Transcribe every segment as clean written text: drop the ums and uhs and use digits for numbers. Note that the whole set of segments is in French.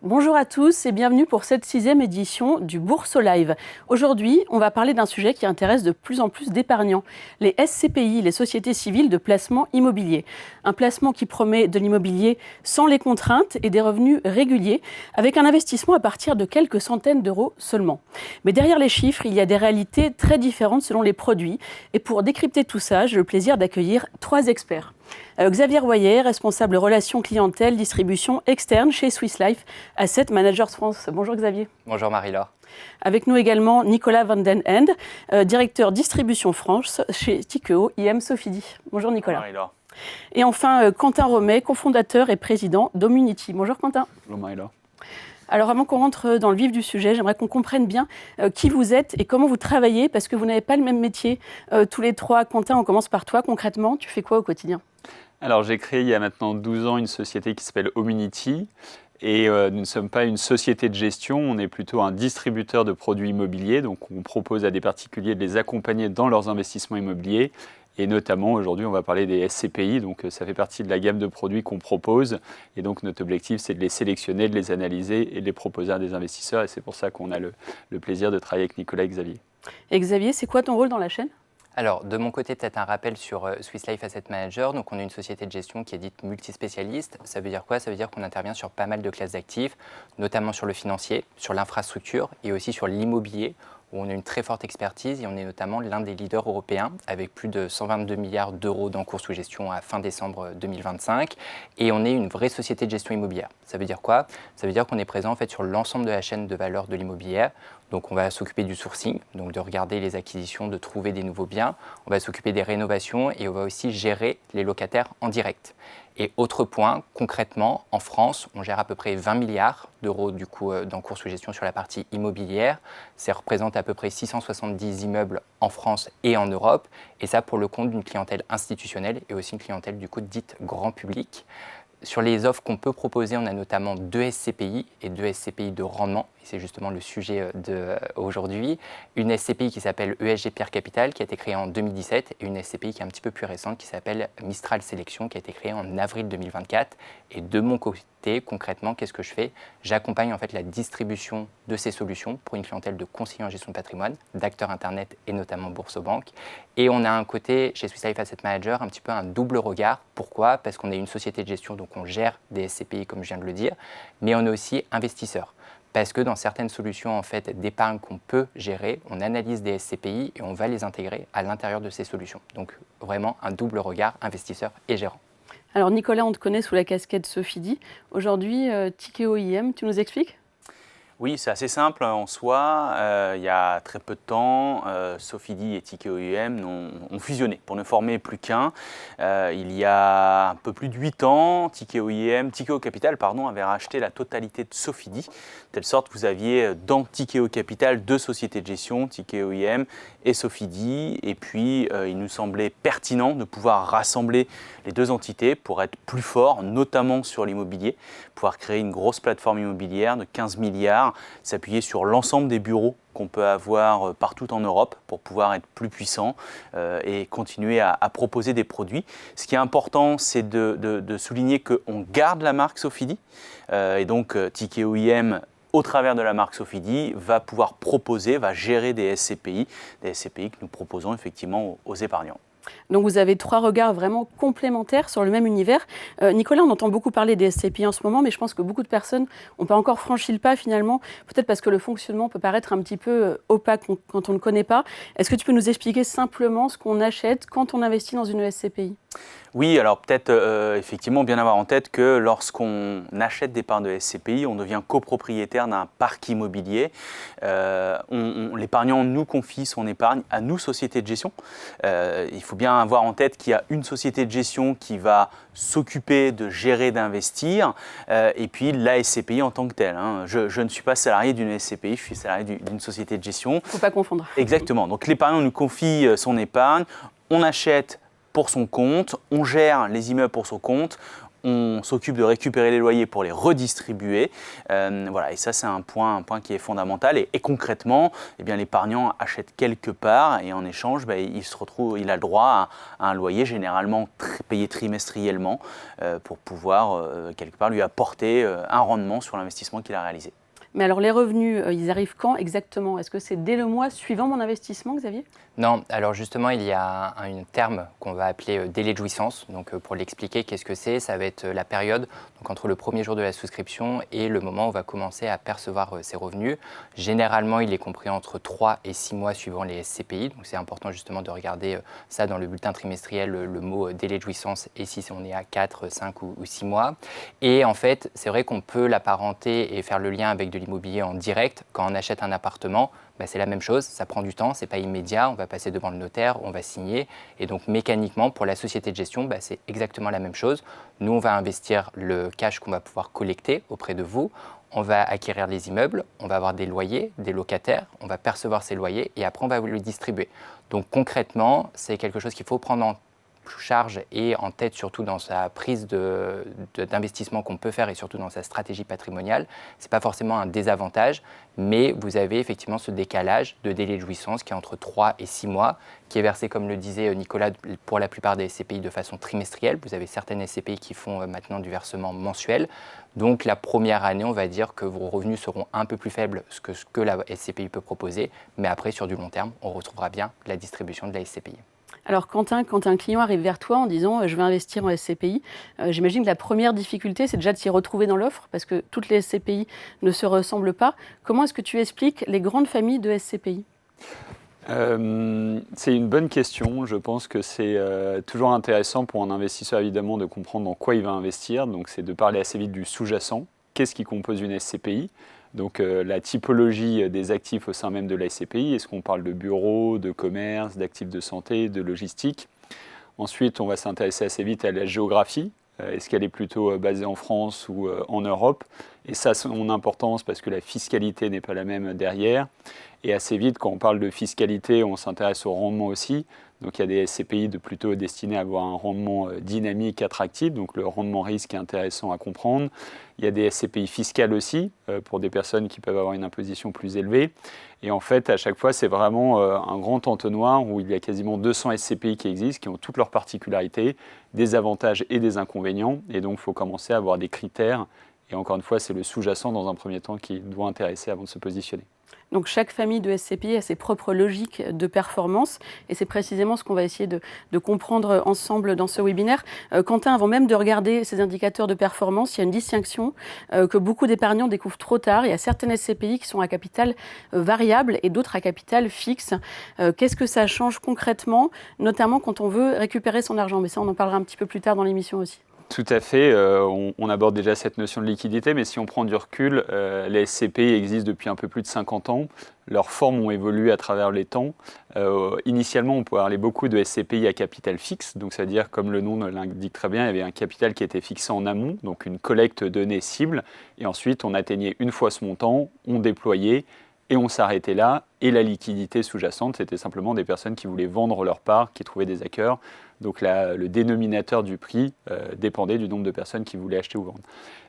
Bonjour à tous et bienvenue pour cette 6e édition du Bourso Live. Aujourd'hui, on va parler d'un sujet qui intéresse de plus en plus d'épargnants, les SCPI, les sociétés civiles de placement immobilier. Un placement qui promet de l'immobilier sans les contraintes et des revenus réguliers, avec un investissement à partir de quelques centaines d'euros seulement. Mais derrière les chiffres, il y a des réalités très différentes selon les produits. Et pour décrypter tout ça, j'ai le plaisir d'accueillir 3 experts. Xavier Royer, responsable relations clientèle, distribution externe chez Swiss Life Asset Managers France. Bonjour Xavier. Bonjour Marie-Laure. Avec nous également Nicolas Van den End, directeur distribution France chez Tikehau IM Sofidy. Bonjour Nicolas. Bonjour Marie-Laure. Et enfin Quentin Romet, cofondateur et président d'Omunity. Bonjour Quentin. Bonjour Marie-Laure. Alors avant qu'on rentre dans le vif du sujet, j'aimerais qu'on comprenne bien qui vous êtes et comment vous travaillez, parce que vous n'avez pas le même métier tous les trois. Quentin, on commence par toi. Concrètement, tu fais quoi au quotidien ? Alors j'ai créé il y a maintenant 12 ans une société qui s'appelle Omunity. Et nous ne sommes pas une société de gestion, on est plutôt un distributeur de produits immobiliers. Donc on propose à des particuliers de les accompagner dans leurs investissements immobiliers. Et notamment, aujourd'hui, on va parler des SCPI. Donc ça fait partie de la gamme de produits qu'on propose. Et donc notre objectif, c'est de les sélectionner, de les analyser et de les proposer à des investisseurs. Et c'est pour ça qu'on a le plaisir de travailler avec Nicolas et Xavier. Et Xavier, c'est quoi ton rôle dans la chaîne ? Alors, de mon côté, peut-être un rappel sur Swiss Life Asset Manager. Donc, on est une société de gestion qui est dite multispécialiste. Ça veut dire quoi ? Ça veut dire qu'on intervient sur pas mal de classes d'actifs, notamment sur le financier, sur l'infrastructure et aussi sur l'immobilier, où on a une très forte expertise et on est notamment l'un des leaders européens avec plus de 122 milliards d'euros d'encours sous gestion à fin décembre 2025. Et on est une vraie société de gestion immobilière. Ça veut dire quoi ? Ça veut dire qu'on est présent en fait sur l'ensemble de la chaîne de valeur de l'immobilier. Donc on va s'occuper du sourcing, donc de regarder les acquisitions, de trouver des nouveaux biens. On va s'occuper des rénovations et on va aussi gérer les locataires en direct. Et autre point, concrètement, en France, on gère à peu près 20 milliards d'euros du coup d'encours sous gestion sur la partie immobilière. Ça représente à peu près 670 immeubles en France et en Europe. Et ça pour le compte d'une clientèle institutionnelle et aussi une clientèle du coup dite grand public. Sur les offres qu'on peut proposer, on a notamment 2 SCPI et 2 SCPI de rendement. Et c'est justement le sujet d'aujourd'hui. Une SCPI qui s'appelle ESG Pierre Capital, qui a été créée en 2017, et une SCPI qui est un petit peu plus récente, qui s'appelle Mistral Sélection, qui a été créée en avril 2024. Et de mon côté, concrètement, qu'est-ce que je fais ? J'accompagne en fait la distribution de ces solutions pour une clientèle de conseillers en gestion de patrimoine, d'acteurs Internet et notamment Boursorama. Et on a un côté, chez Swiss Life Asset Manager, un petit peu un double regard. Pourquoi ? Parce qu'on est une société de gestion, donc on gère des SCPI, comme je viens de le dire, mais on est aussi investisseur. Parce que dans certaines solutions en fait, d'épargne qu'on peut gérer, on analyse des SCPI et on va les intégrer à l'intérieur de ces solutions. Donc vraiment un double regard, investisseur et gérant. Alors Nicolas, on te connaît sous la casquette Sofidy. Aujourd'hui, Tikehau IM, tu nous expliques ? Oui, c'est assez simple en soi. Il y a très peu de temps, Sofidy et Tikehau IM ont fusionné pour ne former plus qu'un. Il y a un peu plus de 8 ans, Tikehau Capital avait racheté la totalité de Sofidy. De telle sorte que vous aviez dans Tikehau Capital 2 sociétés de gestion, Tikehau IM et Sofidy. Et puis, il nous semblait pertinent de pouvoir rassembler les 2 entités pour être plus fort, notamment sur l'immobilier, pouvoir créer une grosse plateforme immobilière de 15 milliards, s'appuyer sur l'ensemble des bureaux qu'on peut avoir partout en Europe pour pouvoir être plus puissant et continuer à proposer des produits. Ce qui est important, c'est de souligner qu'on garde la marque Sofidy et donc Tikehau IM, au travers de la marque Sofidy, va pouvoir proposer, va gérer des SCPI que nous proposons effectivement aux épargnants. Donc vous avez 3 regards vraiment complémentaires sur le même univers. Nicolas, on entend beaucoup parler des SCPI en ce moment, mais je pense que beaucoup de personnes n'ont pas encore franchi le pas finalement, peut-être parce que le fonctionnement peut paraître un petit peu opaque quand on ne connaît pas. Est-ce que tu peux nous expliquer simplement ce qu'on achète quand on investit dans une SCPI ? Oui, alors peut-être effectivement bien avoir en tête que lorsqu'on achète des parts de SCPI, on devient copropriétaire d'un parc immobilier. L'épargnant nous confie son épargne à nous, sociétés de gestion. Il faut bien avoir en tête qu'il y a une société de gestion qui va s'occuper de gérer, d'investir, et puis la SCPI en tant que telle. Je ne suis pas salarié d'une SCPI, je suis salarié d'une société de gestion. Il ne faut pas confondre. Exactement. Donc l'épargnant nous confie son épargne, on achète pour son compte, on gère les immeubles pour son compte, on s'occupe de récupérer les loyers pour les redistribuer. Voilà, et ça, c'est un point qui est fondamental. Et concrètement, eh bien, l'épargnant achète quelque part et en échange, il a le droit à un loyer généralement payé trimestriellement pour pouvoir quelque part lui apporter un rendement sur l'investissement qu'il a réalisé. Mais alors les revenus, ils arrivent quand exactement? Est-ce que c'est dès le mois suivant mon investissement, Xavier? Non, alors justement, il y a un terme qu'on va appeler délai de jouissance. Donc pour l'expliquer, qu'est-ce que c'est? Ça va être la période donc, entre le premier jour de la souscription et le moment où on va commencer à percevoir ses revenus. Généralement, il est compris entre 3 et 6 mois suivant les SCPI. Donc c'est important justement de regarder ça dans le bulletin trimestriel, le mot délai de jouissance, et si on est à 4, 5 ou 6 mois. Et en fait, c'est vrai qu'on peut l'apparenter et faire le lien avec de l'immobilier en direct. Quand on achète un appartement, c'est la même chose, ça prend du temps, ce n'est pas immédiat, on va passer devant le notaire, on va signer. Et donc mécaniquement, pour la société de gestion, c'est exactement la même chose. Nous, on va investir le cash qu'on va pouvoir collecter auprès de vous. On va acquérir les immeubles, on va avoir des loyers, des locataires, on va percevoir ces loyers et après, on va le distribuer. Donc concrètement, c'est quelque chose qu'il faut prendre en charge et en tête surtout dans sa prise d'investissement qu'on peut faire et surtout dans sa stratégie patrimoniale. Ce n'est pas forcément un désavantage, mais vous avez effectivement ce décalage de délai de jouissance qui est entre 3 et 6 mois, qui est versé, comme le disait Nicolas, pour la plupart des SCPI de façon trimestrielle. Vous avez certaines SCPI qui font maintenant du versement mensuel. Donc la première année, on va dire que vos revenus seront un peu plus faibles que ce que la SCPI peut proposer, mais après, sur du long terme, on retrouvera bien la distribution de la SCPI. Alors Quentin, quand un client arrive vers toi en disant « je vais investir en SCPI », j'imagine que la première difficulté, c'est déjà de s'y retrouver dans l'offre, parce que toutes les SCPI ne se ressemblent pas. Comment est-ce que tu expliques les grandes familles de SCPI ? C'est une bonne question. Je pense que c'est toujours intéressant pour un investisseur, évidemment, de comprendre dans quoi il va investir. Donc c'est de parler assez vite du sous-jacent. Qu'est-ce qui compose une SCPI ? Donc la typologie des actifs au sein même de la SCPI, est-ce qu'on parle de bureaux, de commerce, d'actifs de santé, de logistique? Ensuite, on va s'intéresser assez vite à la géographie. Est-ce qu'elle est plutôt basée en France ou en Europe? Et ça a son importance parce que la fiscalité n'est pas la même derrière. Et assez vite, quand on parle de fiscalité, on s'intéresse au rendement aussi. Donc il y a des SCPI plutôt destinés à avoir un rendement dynamique, attractif, donc le rendement risque est intéressant à comprendre. Il y a des SCPI fiscales aussi, pour des personnes qui peuvent avoir une imposition plus élevée. Et en fait, à chaque fois, c'est vraiment un grand entonnoir où il y a quasiment 200 SCPI qui existent, qui ont toutes leurs particularités, des avantages et des inconvénients. Et donc, il faut commencer à avoir des critères. Et encore une fois, c'est le sous-jacent dans un premier temps qui doit intéresser avant de se positionner. Donc chaque famille de SCPI a ses propres logiques de performance et c'est précisément ce qu'on va essayer de comprendre ensemble dans ce webinaire. Quentin, avant même de regarder ces indicateurs de performance, il y a une distinction que beaucoup d'épargnants découvrent trop tard. Il y a certaines SCPI qui sont à capital variable et d'autres à capital fixe. Qu'est-ce que ça change concrètement, notamment quand on veut récupérer son argent? Mais ça, on en parlera un petit peu plus tard dans l'émission aussi. Tout à fait, on aborde déjà cette notion de liquidité, mais si on prend du recul, les SCPI existent depuis un peu plus de 50 ans. Leurs formes ont évolué à travers les temps. Initialement, on pouvait parler beaucoup de SCPI à capital fixe, donc c'est-à-dire, comme le nom l'indique très bien, il y avait un capital qui était fixé en amont, donc une collecte de données cible, et ensuite on atteignait une fois ce montant, on déployait, et on s'arrêtait là, et la liquidité sous-jacente, c'était simplement des personnes qui voulaient vendre leur part, qui trouvaient des acquéreurs. Donc là, le dénominateur du prix dépendait du nombre de personnes qui voulaient acheter ou vendre.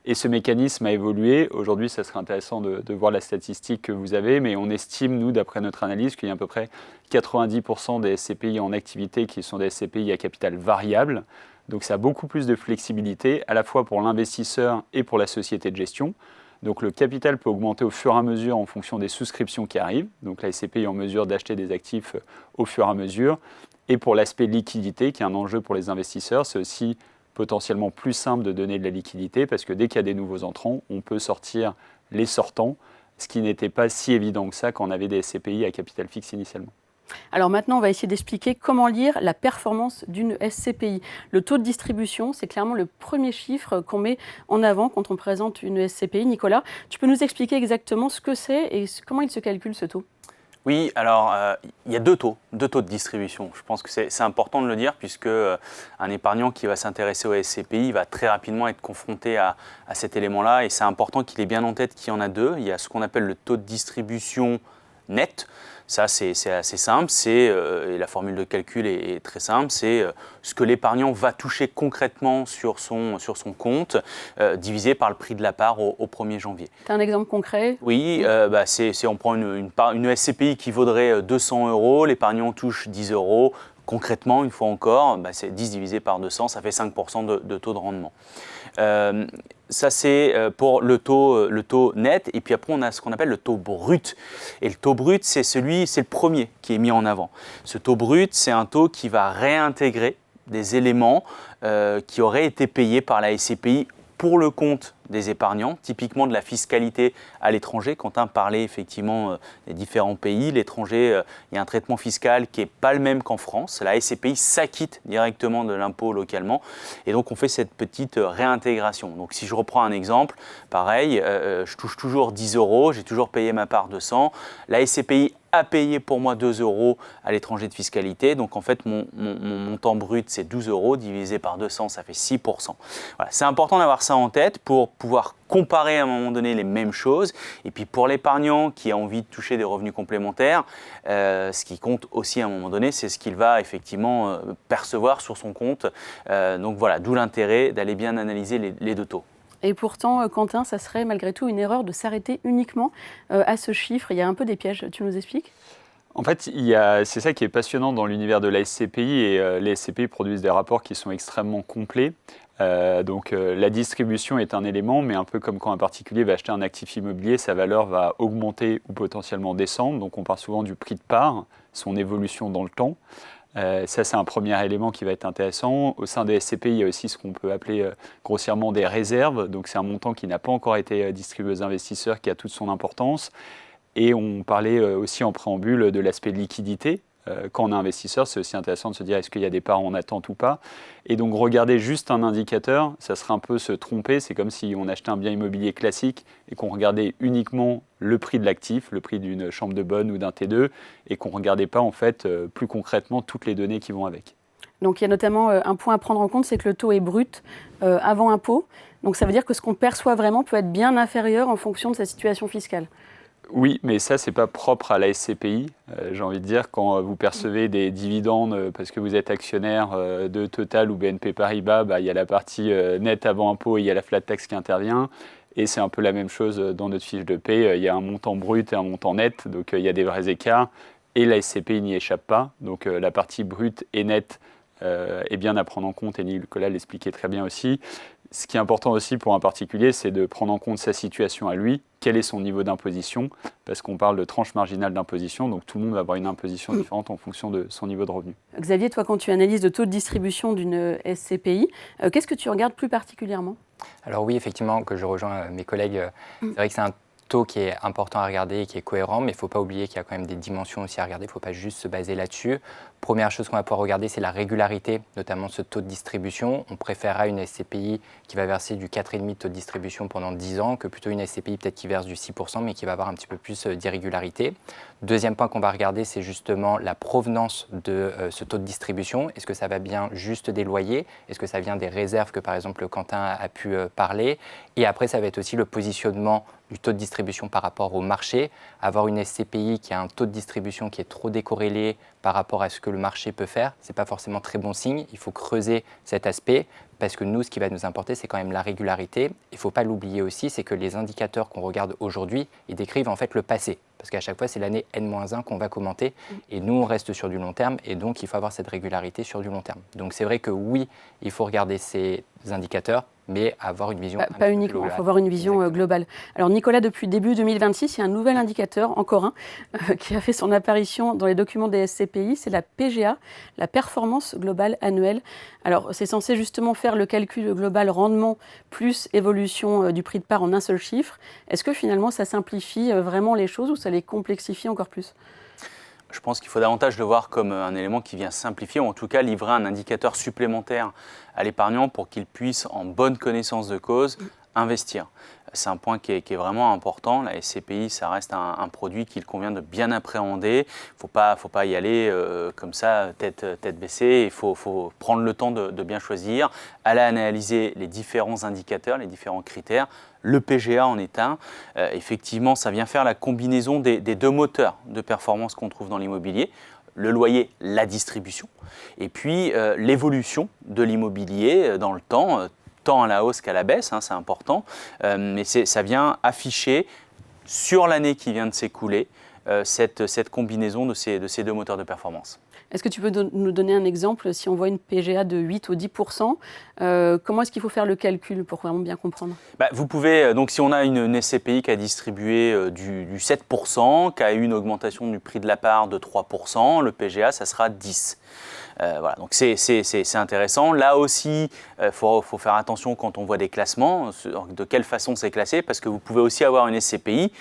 Et ce mécanisme a évolué. Aujourd'hui, ça serait intéressant de voir la statistique que vous avez, mais on estime, nous, d'après notre analyse, qu'il y a à peu près 90% des SCPI en activité qui sont des SCPI à capital variable. Donc ça a beaucoup plus de flexibilité, à la fois pour l'investisseur et pour la société de gestion. Donc le capital peut augmenter au fur et à mesure en fonction des souscriptions qui arrivent. Donc la SCPI est en mesure d'acheter des actifs au fur et à mesure. Et pour l'aspect liquidité, qui est un enjeu pour les investisseurs, c'est aussi potentiellement plus simple de donner de la liquidité parce que dès qu'il y a des nouveaux entrants, on peut sortir les sortants, ce qui n'était pas si évident que ça quand on avait des SCPI à capital fixe initialement. Alors maintenant, on va essayer d'expliquer comment lire la performance d'une SCPI. Le taux de distribution, c'est clairement le premier chiffre qu'on met en avant quand on présente une SCPI. Nicolas, tu peux nous expliquer exactement ce que c'est et comment il se calcule ce taux ? Oui, alors il y a deux taux de distribution. Je pense que c'est important de le dire puisque un épargnant qui va s'intéresser au SCPI va très rapidement être confronté à cet élément-là et c'est important qu'il ait bien en tête qu'il y en a deux. Il y a ce qu'on appelle le taux de distribution net. Ça, c'est assez simple, et la formule de calcul est très simple, c'est ce que l'épargnant va toucher concrètement sur son compte, divisé par le prix de la part au 1er janvier. Tu as un exemple concret? Oui, on prend une SCPI qui vaudrait 200 €, l'épargnant touche 10 €. Concrètement, une fois encore, c'est 10 divisé par 200, ça fait 5% de taux de rendement. Ça, c'est pour le taux net. Et puis après, on a ce qu'on appelle le taux brut. Et le taux brut, c'est le premier qui est mis en avant. Ce taux brut, c'est un taux qui va réintégrer des éléments qui auraient été payés par la SCPI pour le compte des épargnants, typiquement de la fiscalité à l'étranger. Quentin parlait effectivement des différents pays. L'étranger, il y a un traitement fiscal qui n'est pas le même qu'en France. La SCPI s'acquitte directement de l'impôt localement. Et donc, on fait cette petite réintégration. Donc, si je reprends un exemple, pareil, je touche toujours 10 €, j'ai toujours payé ma part de 100. La SCPI a payé pour moi 2 € à l'étranger de fiscalité. Donc, en fait, mon montant brut, c'est 12 € divisé par 200, ça fait 6%. Voilà. C'est important d'avoir ça en tête pour pouvoir comparer à un moment donné les mêmes choses. Et puis pour l'épargnant qui a envie de toucher des revenus complémentaires, ce qui compte aussi à un moment donné, c'est ce qu'il va effectivement percevoir sur son compte. Donc voilà, d'où l'intérêt d'aller bien analyser les deux taux. Et pourtant, Quentin, ça serait malgré tout une erreur de s'arrêter uniquement à ce chiffre. Il y a un peu des pièges, tu nous expliques ? En fait, c'est ça qui est passionnant dans l'univers de la SCPI, et les SCPI produisent des rapports qui sont extrêmement complets. Donc la distribution est un élément, mais un peu comme quand un particulier va acheter un actif immobilier, sa valeur va augmenter ou potentiellement descendre. Donc on parle souvent du prix de part, son évolution dans le temps. Ça, c'est un premier élément qui va être intéressant. Au sein des SCPI, il y a aussi ce qu'on peut appeler grossièrement des réserves. Donc c'est un montant qui n'a pas encore été distribué aux investisseurs, qui a toute son importance. Et on parlait aussi en préambule de l'aspect de liquidité. Quand on est investisseur, c'est aussi intéressant de se dire est-ce qu'il y a des parts en attente ou pas. Et donc regarder juste un indicateur, ça serait un peu se tromper. C'est comme si on achetait un bien immobilier classique et qu'on regardait uniquement le prix de l'actif, le prix d'une chambre de bonne ou d'un T2, et qu'on ne regardait pas en fait plus concrètement toutes les données qui vont avec. Donc il y a notamment un point à prendre en compte, c'est que le taux est brut avant impôt. Donc ça veut dire que ce qu'on perçoit vraiment peut être bien inférieur en fonction de sa situation fiscale. Oui, mais ça, ce n'est pas propre à la SCPI. J'ai envie de dire, quand vous percevez des dividendes parce que vous êtes actionnaire de Total ou BNP Paribas, il y a la partie nette avant impôt et il y a la flat tax qui intervient. Et c'est un peu la même chose dans notre fiche de paie. Il y a un montant brut et un montant net, donc il y a des vrais écarts. Et la SCPI n'y échappe pas. Donc la partie brute et nette est bien à prendre en compte, et Nicolas l'expliquait très bien aussi. Ce qui est important aussi pour un particulier, c'est de prendre en compte sa situation à lui, quel est son niveau d'imposition, parce qu'on parle de tranche marginale d'imposition, donc tout le monde va avoir une imposition différente en fonction de son niveau de revenu. Xavier, toi, quand tu analyses le taux de distribution d'une SCPI, qu'est-ce que tu regardes plus particulièrement ? Alors oui, effectivement, que je rejoins mes collègues, c'est vrai que c'est un taux qui est important à regarder et qui est cohérent, mais il ne faut pas oublier qu'il y a quand même des dimensions aussi à regarder, il ne faut pas juste se baser là-dessus. Première chose qu'on va pouvoir regarder, c'est la régularité, notamment ce taux de distribution. On préférera une SCPI qui va verser du 4,5 de taux de distribution pendant 10 ans que plutôt une SCPI peut-être qui verse du 6%, mais qui va avoir un petit peu plus d'irrégularité. Deuxième point qu'on va regarder, c'est justement la provenance de ce taux de distribution. Est-ce que ça va bien juste des loyers ? Est-ce que ça vient des réserves que par exemple Quentin a pu parler ? Et après, ça va être aussi le positionnement du taux de distribution par rapport au marché. Avoir une SCPI qui a un taux de distribution qui est trop décorrélé par rapport à ce que le marché peut faire, ce n'est pas forcément très bon signe. Il faut creuser cet aspect parce que nous, ce qui va nous importer, c'est quand même la régularité. Il ne faut pas l'oublier aussi, c'est que les indicateurs qu'on regarde aujourd'hui, ils décrivent en fait le passé. Parce qu'à chaque fois, c'est l'année N-1 qu'on va commenter. Et nous, on reste sur du long terme. Et donc, il faut avoir cette régularité sur du long terme. Donc, c'est vrai que oui, il faut regarder ces indicateurs, mais avoir une vision pas uniquement, il faut avoir une vision globale. Alors Nicolas, depuis début 2026, il y a un nouvel indicateur, encore un, qui a fait son apparition dans les documents des SCPI, c'est la PGA, la performance globale annuelle. Alors c'est censé justement faire le calcul global rendement plus évolution du prix de part en un seul chiffre. Est-ce que finalement ça simplifie vraiment les choses ou ça les complexifie encore plus ? Je pense qu'il faut davantage le voir comme un élément qui vient simplifier, ou en tout cas livrer un indicateur supplémentaire à l'épargnant pour qu'il puisse, en bonne connaissance de cause, investir. C'est un point qui est vraiment important. La SCPI, ça reste un produit qu'il convient de bien appréhender. Il ne faut pas y aller comme ça, tête baissée. Il faut prendre le temps de bien choisir, aller analyser les différents indicateurs, les différents critères. Le PGA en est un. Effectivement, ça vient faire la combinaison des deux moteurs de performance qu'on trouve dans l'immobilier. Le loyer, la distribution, et puis l'évolution de l'immobilier dans le temps, tant à la hausse qu'à la baisse, c'est important, mais ça vient afficher sur l'année qui vient de s'écouler cette combinaison de ces deux moteurs de performance. Est-ce que tu peux nous donner un exemple? Si on voit une PGA de 8 ou 10%, comment est-ce qu'il faut faire le calcul pour vraiment bien comprendre? Vous pouvez, donc si on a une SCPI qui a distribué du 7%, qui a eu une augmentation du prix de la part de 3%, le PGA, ça sera 10%. Voilà, donc c'est intéressant. Là aussi, faut faire attention quand on voit des classements, de quelle façon c'est classé, parce que vous pouvez aussi avoir une SCPI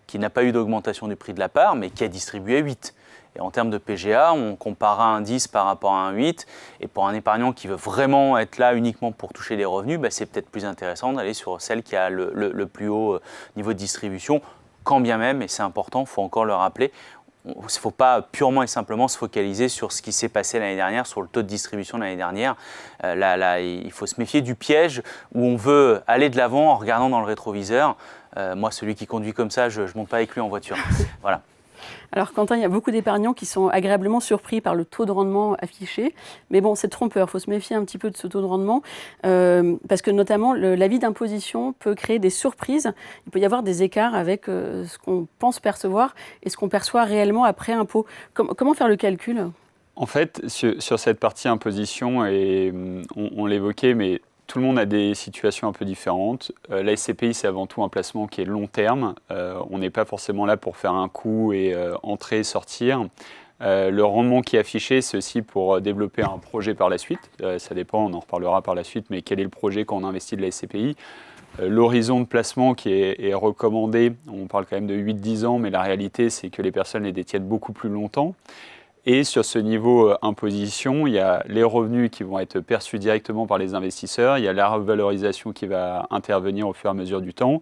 qui n'a pas eu d'augmentation du prix de la part, mais qui a distribué 8. Et en termes de PGA, on comparera un 10 par rapport à un 8. Et pour un épargnant qui veut vraiment être là uniquement pour toucher des revenus, c'est peut-être plus intéressant d'aller sur celle qui a le plus haut niveau de distribution, quand bien même, et c'est important, il faut encore le rappeler, il ne faut pas purement et simplement se focaliser sur ce qui s'est passé l'année dernière, sur le taux de distribution de l'année dernière. Là, il faut se méfier du piège où on veut aller de l'avant en regardant dans le rétroviseur. Moi, celui qui conduit comme ça, je ne monte pas avec lui en voiture. Voilà. Alors Quentin, il y a beaucoup d'épargnants qui sont agréablement surpris par le taux de rendement affiché. Mais bon, c'est trompeur, il faut se méfier un petit peu de ce taux de rendement. Parce que notamment, l'avis d'imposition peut créer des surprises. Il peut y avoir des écarts avec ce qu'on pense percevoir et ce qu'on perçoit réellement après impôt. Comment faire le calcul? En fait, sur cette partie imposition, et on l'évoquait, mais tout le monde a des situations un peu différentes. La SCPI, c'est avant tout un placement qui est long terme. On n'est pas forcément là pour faire un coup et entrer et sortir. Le rendement qui est affiché, c'est aussi pour développer un projet par la suite. Ça dépend, on en reparlera par la suite, mais quel est le projet quand on investit de la SCPI? L'horizon de placement qui est recommandé, on parle quand même de 8-10 ans, mais la réalité, c'est que les personnes les détiennent beaucoup plus longtemps. Et sur ce niveau imposition, il y a les revenus qui vont être perçus directement par les investisseurs, il y a la revalorisation qui va intervenir au fur et à mesure du temps.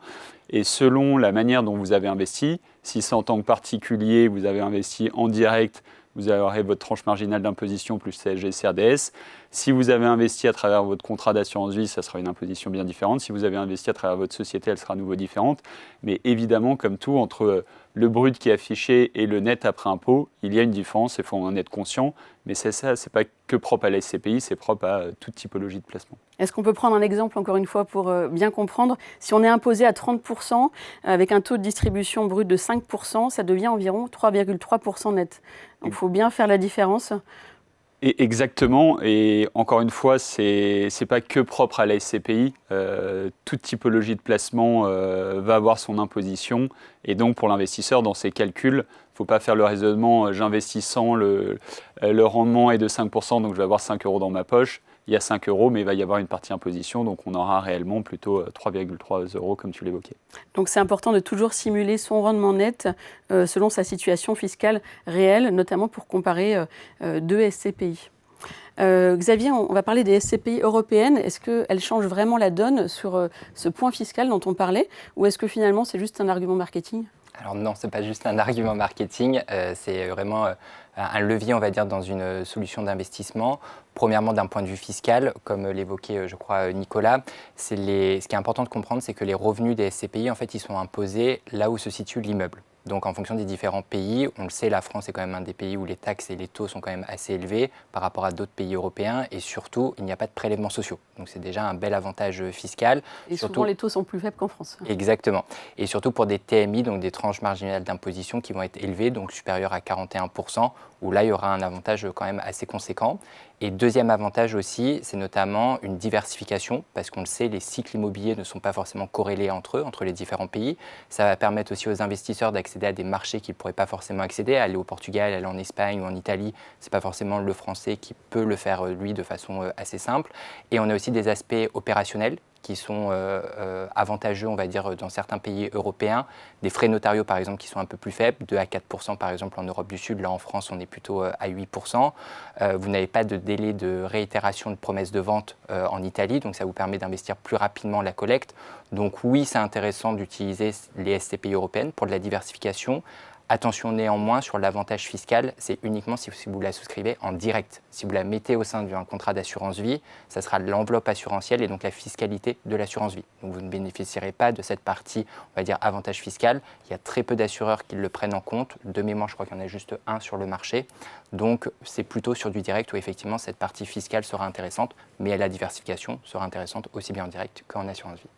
Et selon la manière dont vous avez investi, si c'est en tant que particulier, vous avez investi en direct, vous aurez votre tranche marginale d'imposition plus CSG, CRDS. Si vous avez investi à travers votre contrat d'assurance vie, ça sera une imposition bien différente. Si vous avez investi à travers votre société, elle sera à nouveau différente. Mais évidemment, comme tout, entre le brut qui est affiché et le net après impôt, il y a une différence, il faut en être conscient. Mais c'est ça, c'est pas que propre à la SCPI, c'est propre à toute typologie de placement. Est-ce qu'on peut prendre un exemple, encore une fois, pour bien comprendre? Si on est imposé à 30%, avec un taux de distribution brut de 5%, ça devient environ 3,3% net. Donc il faut bien faire la différence. Et exactement, et encore une fois, c'est pas que propre à la SCPI. Toute typologie de placement va avoir son imposition. Et donc pour l'investisseur, dans ses calculs, il ne faut pas faire le raisonnement j'investis 100, le rendement est de 5%, donc je vais avoir 5 € dans ma poche. Il y a 5 €, mais il va y avoir une partie imposition, donc on aura réellement plutôt 3,3 € comme tu l'évoquais. Donc c'est important de toujours simuler son rendement net selon sa situation fiscale réelle, notamment pour comparer deux SCPI. Xavier, on va parler des SCPI européennes. Est-ce qu'elles changent vraiment la donne sur ce point fiscal dont on parlait, ou est-ce que finalement c'est juste un argument marketing? Alors non, ce n'est pas juste un argument marketing, c'est vraiment un levier, on va dire, dans une solution d'investissement. Premièrement, d'un point de vue fiscal, comme l'évoquait, je crois, Nicolas, ce qui est important de comprendre, c'est que les revenus des SCPI, en fait, ils sont imposés là où se situe l'immeuble. Donc en fonction des différents pays, on le sait, la France est quand même un des pays où les taxes et les taux sont quand même assez élevés par rapport à d'autres pays européens, et surtout, il n'y a pas de prélèvements sociaux. Donc c'est déjà un bel avantage fiscal. Et surtout, souvent les taux sont plus faibles qu'en France. Exactement. Et surtout pour des TMI, donc des tranches marginales d'imposition qui vont être élevées, donc supérieures à 41%, où là il y aura un avantage quand même assez conséquent. Et deuxième avantage aussi, c'est notamment une diversification, parce qu'on le sait, les cycles immobiliers ne sont pas forcément corrélés entre eux, entre les différents pays. Ça va permettre aussi aux investisseurs d'accéder à des marchés qu'ils ne pourraient pas forcément accéder, aller au Portugal, aller en Espagne ou en Italie. Ce n'est pas forcément le Français qui peut le faire, lui, de façon assez simple. Et on a aussi des aspects opérationnels qui sont avantageux, on va dire, dans certains pays européens, des frais notariaux par exemple qui sont un peu plus faibles, 2 à 4% par exemple en Europe du Sud, là en France on est plutôt à 8%. Vous n'avez pas de délai de réitération de promesses de vente en Italie, donc ça vous permet d'investir plus rapidement la collecte. Donc oui, c'est intéressant d'utiliser les SCPI européennes pour de la diversification. Attention néanmoins sur l'avantage fiscal, c'est uniquement si vous la souscrivez en direct. Si vous la mettez au sein d'un contrat d'assurance vie, ça sera l'enveloppe assurantielle et donc la fiscalité de l'assurance vie. Donc vous ne bénéficierez pas de cette partie, on va dire, avantage fiscal. Il y a très peu d'assureurs qui le prennent en compte. De mémoire, je crois qu'il y en a juste un sur le marché. Donc c'est plutôt sur du direct où effectivement cette partie fiscale sera intéressante, mais la diversification sera intéressante aussi bien en direct qu'en assurance vie.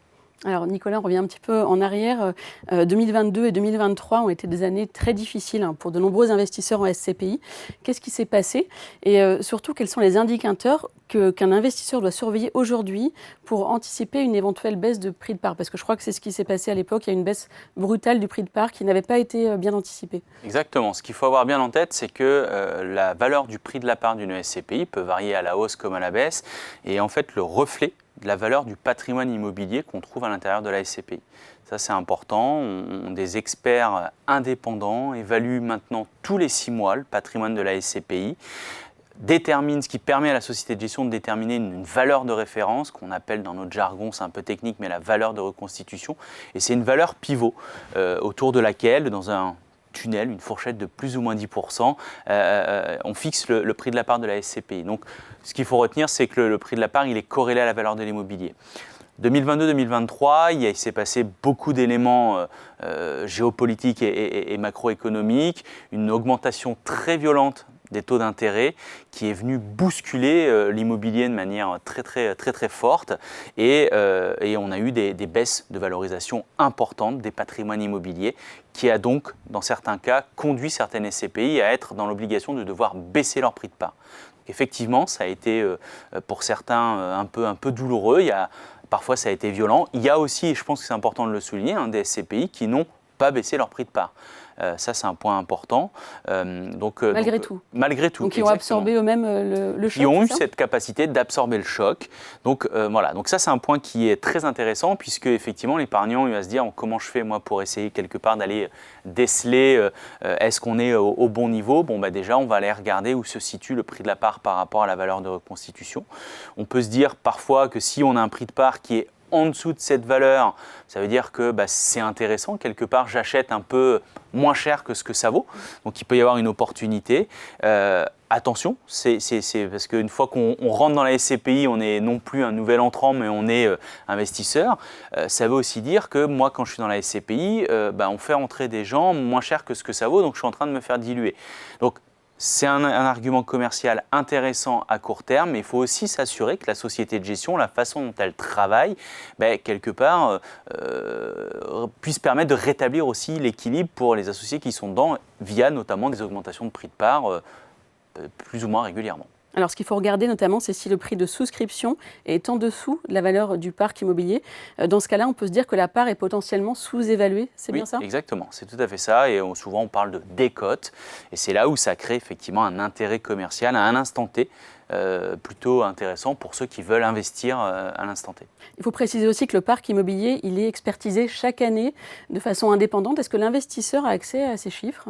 Alors Nicolas, on revient un petit peu en arrière. 2022 et 2023 ont été des années très difficiles pour de nombreux investisseurs en SCPI. Qu'est-ce qui s'est passé? Et surtout, quels sont les indicateurs qu'un investisseur doit surveiller aujourd'hui pour anticiper une éventuelle baisse de prix de part? Parce que je crois que c'est ce qui s'est passé à l'époque. Il y a une baisse brutale du prix de part qui n'avait pas été bien anticipée. Exactement. Ce qu'il faut avoir bien en tête, c'est que la valeur du prix de la part d'une SCPI peut varier à la hausse comme à la baisse. Et en fait, le reflet de la valeur du patrimoine immobilier qu'on trouve à l'intérieur de la SCPI. Ça, c'est important. Des experts indépendants évaluent maintenant tous les 6 mois le patrimoine de la SCPI, déterminent ce qui permet à la société de gestion de déterminer une valeur de référence qu'on appelle dans notre jargon, c'est un peu technique, mais la valeur de reconstitution. Et c'est une valeur pivot autour de laquelle, dans un tunnel, une fourchette de plus ou moins 10%, on fixe le prix de la part de la SCPI. Donc, ce qu'il faut retenir, c'est que le prix de la part, il est corrélé à la valeur de l'immobilier. 2022-2023, il s'est passé beaucoup d'éléments géopolitiques et macroéconomiques, une augmentation très violente des taux d'intérêt qui est venue bousculer l'immobilier de manière très forte et on a eu des baisses de valorisation importantes des patrimoines immobiliers qui a donc, dans certains cas, conduit certaines SCPI à être dans l'obligation de devoir baisser leur prix de part. Effectivement, ça a été pour certains un peu douloureux, parfois ça a été violent. Il y a aussi, et je pense que c'est important de le souligner, des SCPI qui n'ont pas baissé leur prix de part. Ça, c'est un point important. Malgré tout. Malgré tout. Donc, ils ont absorbé eux-mêmes le choc. Ils ont eu cette capacité d'absorber le choc. Donc, voilà. Donc, ça, c'est un point qui est très intéressant puisque, effectivement, l'épargnant, il va se dire comment je fais, moi, pour essayer quelque part d'aller déceler est-ce qu'on est au bon niveau. Bon, déjà, on va aller regarder où se situe le prix de la part par rapport à la valeur de reconstitution. On peut se dire parfois que si on a un prix de part qui est en dessous de cette valeur, ça veut dire que c'est intéressant. Quelque part, j'achète un peu moins cher que ce que ça vaut. Donc, il peut y avoir une opportunité. Attention, c'est parce qu'une fois qu'on rentre dans la SCPI, on n'est non plus un nouvel entrant, mais on est investisseur. Ça veut aussi dire que moi, quand je suis dans la SCPI, on fait rentrer des gens moins cher que ce que ça vaut, donc je suis en train de me faire diluer. Donc, c'est un argument commercial intéressant à court terme, mais il faut aussi s'assurer que la société de gestion, la façon dont elle travaille, quelque part, puisse permettre de rétablir aussi l'équilibre pour les associés qui sont dedans, via notamment des augmentations de prix de part plus ou moins régulièrement. Alors, ce qu'il faut regarder notamment, c'est si le prix de souscription est en dessous de la valeur du parc immobilier. Dans ce cas-là, on peut se dire que la part est potentiellement sous-évaluée. C'est bien ça ? Oui, exactement. C'est tout à fait ça. Et souvent, on parle de décote. Et c'est là où ça crée effectivement un intérêt commercial à un instant T, plutôt intéressant pour ceux qui veulent investir à l'instant T. Il faut préciser aussi que le parc immobilier, il est expertisé chaque année de façon indépendante. Est-ce que l'investisseur a accès à ces chiffres ?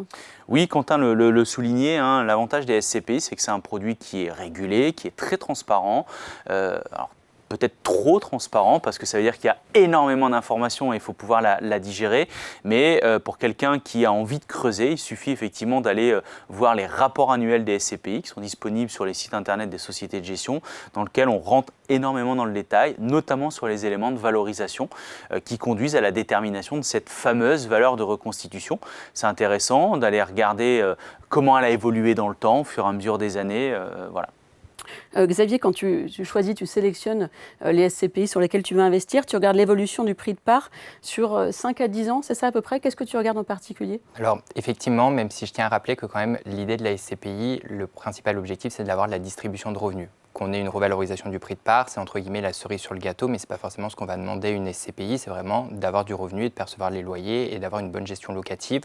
Oui, Quentin le soulignait, l'avantage des SCPI, c'est que c'est un produit qui est régulé, qui est très transparent. Alors, peut-être trop transparent parce que ça veut dire qu'il y a énormément d'informations et il faut pouvoir la digérer. Mais pour quelqu'un qui a envie de creuser, il suffit effectivement d'aller voir les rapports annuels des SCPI qui sont disponibles sur les sites internet des sociétés de gestion dans lesquels on rentre énormément dans le détail, notamment sur les éléments de valorisation qui conduisent à la détermination de cette fameuse valeur de reconstitution. C'est intéressant d'aller regarder comment elle a évolué dans le temps au fur et à mesure des années. Voilà. Xavier, quand tu choisis, tu sélectionnes les SCPI sur lesquels tu veux investir, tu regardes l'évolution du prix de part sur 5 à 10 ans, c'est ça à peu près? Qu'est-ce que tu regardes en particulier? Alors effectivement, même si je tiens à rappeler que quand même l'idée de la SCPI, le principal objectif c'est d'avoir de la distribution de revenus. Qu'on ait une revalorisation du prix de part, c'est entre guillemets la cerise sur le gâteau, mais ce n'est pas forcément ce qu'on va demander à une SCPI, c'est vraiment d'avoir du revenu et de percevoir les loyers et d'avoir une bonne gestion locative.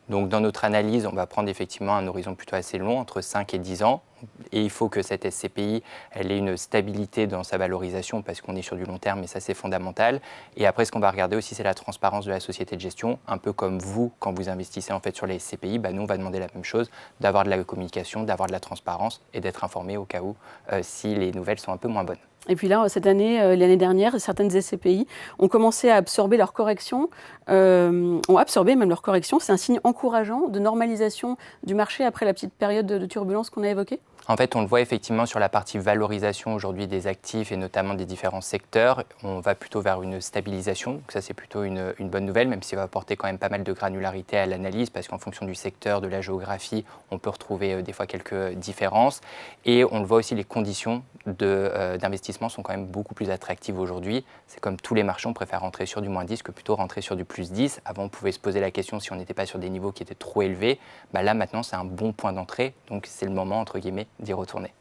Donc dans notre analyse, on va prendre effectivement un horizon plutôt assez long, entre 5 et 10 ans. Et il faut que cette SCPI, elle ait une stabilité dans sa valorisation parce qu'on est sur du long terme et ça c'est fondamental. Et après ce qu'on va regarder aussi c'est la transparence de la société de gestion, un peu comme vous quand vous investissez en fait sur les SCPI, nous on va demander la même chose, d'avoir de la communication, d'avoir de la transparence et d'être informé au cas où si les nouvelles sont un peu moins bonnes. Et puis là, cette année, l'année dernière, certaines SCPI ont commencé à absorber leurs corrections, ont absorbé même leurs corrections. C'est un signe encourageant de normalisation du marché après la petite période de turbulence qu'on a évoquée ? En fait, on le voit effectivement sur la partie valorisation aujourd'hui des actifs et notamment des différents secteurs. On va plutôt vers une stabilisation. Donc ça, c'est plutôt une bonne nouvelle, même s'il va apporter quand même pas mal de granularité à l'analyse parce qu'en fonction du secteur, de la géographie, on peut retrouver des fois quelques différences. Et on le voit aussi, les conditions d'investissement sont quand même beaucoup plus attractives aujourd'hui. C'est comme tous les marchés, on préfère rentrer sur du moins 10 que plutôt rentrer sur du plus 10. Avant, on pouvait se poser la question si on n'était pas sur des niveaux qui étaient trop élevés. Là, maintenant, c'est un bon point d'entrée. Donc, c'est le moment, entre guillemets, d'y retourner.